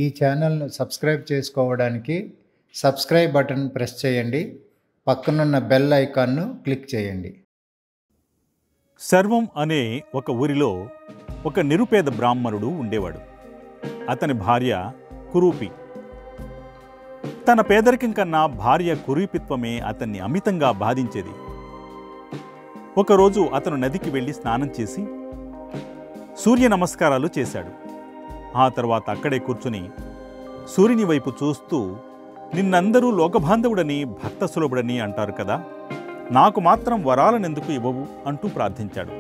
ఈ ఛానల్ను సబ్స్క్రైబ్ చేసుకోవడానికి సబ్స్క్రైబ్ బటన్ ప్రెస్ చేయండి. పక్కనున్న బెల్ ఐకాన్ను క్లిక్ చేయండి. సర్వం అనే ఒక ఊరిలో ఒక నిరుపేద బ్రాహ్మణుడు ఉండేవాడు. అతని భార్య కురూపి. తన పేదరికం కన్నా భార్య కురూపిత్వమే అతన్ని అమితంగా బాధించేది. ఒకరోజు అతను నదికి వెళ్ళి స్నానం చేసి సూర్య నమస్కారాలు చేశాడు. ఆ తర్వాత అక్కడే కూర్చుని సూర్యుని వైపు చూస్తూ, నిన్నందరూ లోకబాంధవుడని భక్త సులభుడని అంటారు కదా, నాకు మాత్రం వరాలనెందుకు ఇవ్వవు అంటూ ప్రార్థించాడు.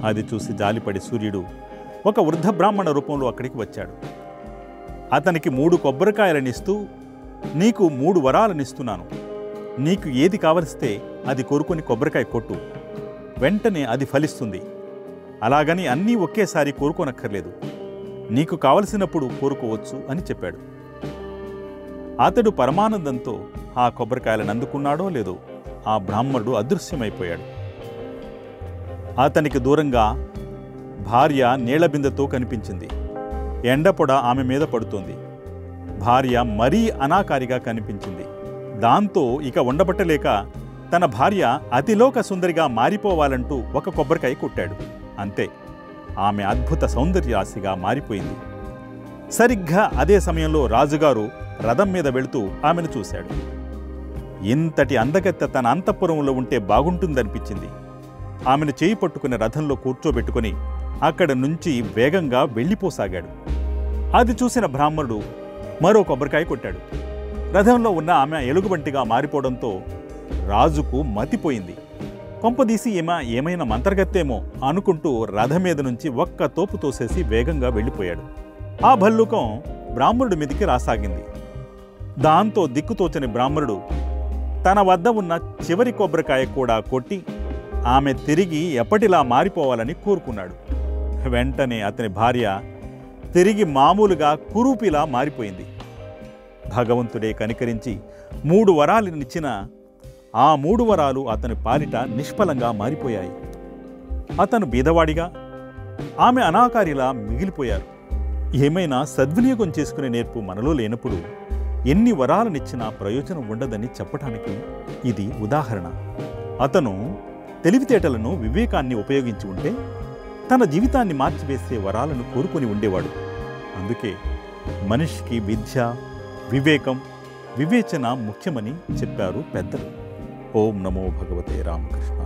అది చూసి జాలిపడి సూర్యుడు ఒక వృద్ధ బ్రాహ్మణ రూపంలో అక్కడికి వచ్చాడు. అతనికి 3 కొబ్బరికాయలనిస్తూ, నీకు 3 వరాలనిస్తున్నాను. నీకు ఏది కావలిస్తే అది కోరుకొని కొబ్బరికాయ కొట్టు, వెంటనే అది ఫలిస్తుంది. అలాగని అన్నీ ఒకేసారి కోరుకోనక్కర్లేదు, నీకు కావలసినప్పుడు కోరుకోవచ్చు అని చెప్పాడు. అతడు పరమానందంతో ఆ కొబ్బరికాయలను అందుకున్నాడో లేదో ఆ బ్రాహ్మణుడు అదృశ్యమైపోయాడు. అతనికి దూరంగా భార్య నీళ్లబిందెతో కనిపించింది. ఎండపొడ ఆమె మీద పడుతోంది. భార్య మరీ అనాకారిగా కనిపించింది. దాంతో ఇక ఉండబట్టలేక తన భార్య అతిలోక సుందరిగా మారిపోవాలంటూ ఒక కొబ్బరికాయ కొట్టాడు. అంతే, ఆమె అద్భుత సౌందర్యరాశిగా మారిపోయింది. సరిగ్గా అదే సమయంలో రాజుగారు రథం మీద వెళుతూ ఆమెను చూశాడు. ఇంతటి అందగత్తె తన అంతఃపురంలో ఉంటే బాగుంటుందనిపించింది. ఆమెను చేయి పట్టుకుని రథంలో కూర్చోబెట్టుకుని అక్కడి నుంచి వేగంగా వెళ్ళిపోసాగాడు. అది చూసిన బ్రాహ్మణుడు మరో కొబ్బరికాయ కొట్టాడు. రథంలో ఉన్న ఆమె ఎలుగుబంటిగా మారిపోవడంతో రాజుకు మతిపోయింది. కొంపదీసి ఏమైనా మంత్రగత్తేమో అనుకుంటూ రథం మీద నుంచి ఒక్క తోపు తోసేసి వేగంగా వెళ్ళిపోయాడు. ఆ భల్లూకం బ్రాహ్మణుడి మీదికి రాసాగింది. దాంతో దిక్కుతోచని బ్రాహ్మణుడు తన వద్ద ఉన్న చివరి కొబ్బరికాయ కూడా కొట్టి ఆమె తిరిగి ఎప్పటిలా మారిపోవాలని కోరుకున్నాడు. వెంటనే అతని భార్య తిరిగి మామూలుగా కురూపిలా మారిపోయింది. భగవంతుడే కనికరించి 3 వరాలనిచ్చిన ఆ 3 వరాలు అతని పాలిట నిష్ఫలంగా మారిపోయాయి. అతను బీదవాడిగా, ఆమె అనాకారిలా మిగిలిపోయారు. ఏమైనా సద్వినియోగం చేసుకునే నేర్పు మనలో లేనప్పుడు ఎన్ని వరాలనిచ్చినా ప్రయోజనం ఉండదని చెప్పడానికి ఇది ఉదాహరణ. అతను తెలివితేటలను, వివేకాన్ని ఉపయోగించి ఉంటే తన జీవితాన్ని మార్చివేసే వరాలను కోరుకొని ఉండేవాడు. అందుకే మనిషికి విద్య, వివేకం, వివేచన ముఖ్యమని చెప్పారు పెద్దలు. ఓం నమో భగవతే రామకృష్ణ.